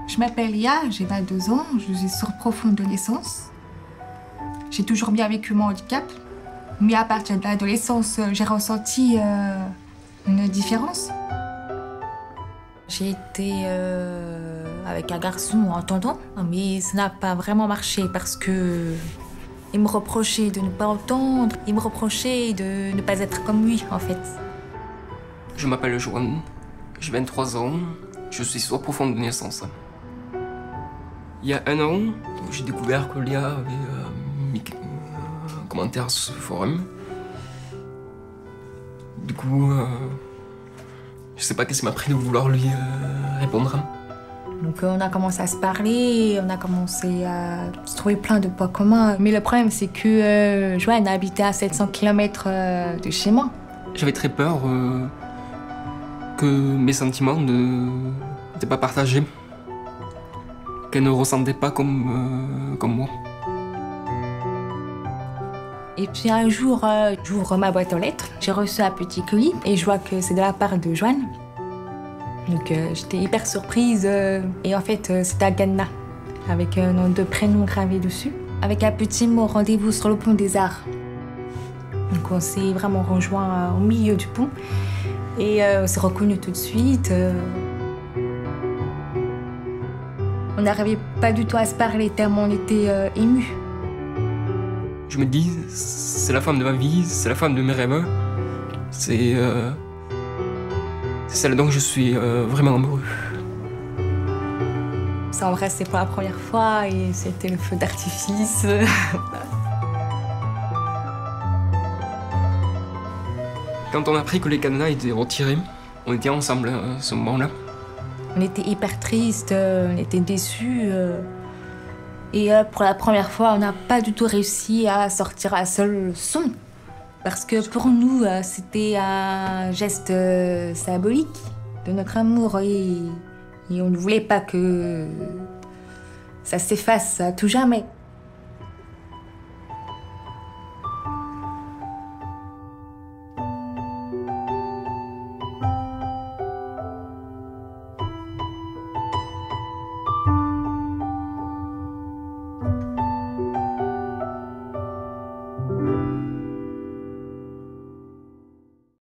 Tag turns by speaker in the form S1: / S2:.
S1: Je m'appelle Lia, j'ai 22 ans, je suis sur profonde de naissance. J'ai toujours bien vécu mon handicap, mais à partir de l'adolescence, j'ai ressenti une différence. J'ai été avec un garçon entendant, mais ça n'a pas vraiment marché parce que il me reprochait de ne pas entendre, il me reprochait de ne pas être comme lui, en fait.
S2: Je m'appelle Joanne, j'ai 23 ans, je suis sourd profond de naissance. Il y a 1 an, j'ai découvert que Léa avait mis un commentaire sur ce forum. Du coup, je sais pas qu'est-ce qui m'a pris de vouloir lui répondre.
S1: Donc on a commencé à se parler, on a commencé à se trouver plein de points communs. Mais le problème, c'est que Joanne habitait à 700 km de chez moi.
S2: J'avais très peur que mes sentiments n'étaient pas partagés, qu'elle ne ressentait pas comme moi.
S1: Et puis un jour, j'ouvre ma boîte aux lettres, j'ai reçu un petit colis et je vois que c'est de la part de Joanne. Donc j'étais hyper surprise et en fait c'était Aganna avec nos 2 prénoms gravés dessus, avec un petit mot rendez-vous sur le pont des Arts. Donc on s'est vraiment rejoint au milieu du pont et on s'est reconnus tout de suite. On n'arrivait pas du tout à se parler tellement on était émus.
S2: Je me dis, c'est la femme de ma vie, c'est la femme de mes rêves. C'est celle dont je suis vraiment amoureux.
S1: On s'est embrassé pour la première fois et c'était le feu d'artifice.
S2: Quand on a appris que les cadenas étaient retirés, on était ensemble à ce moment-là.
S1: On était hyper tristes, on était déçus. Et pour la première fois, on n'a pas du tout réussi à sortir un seul son. Parce que pour nous, c'était un geste symbolique de notre amour et on ne voulait pas que ça s'efface à tout jamais.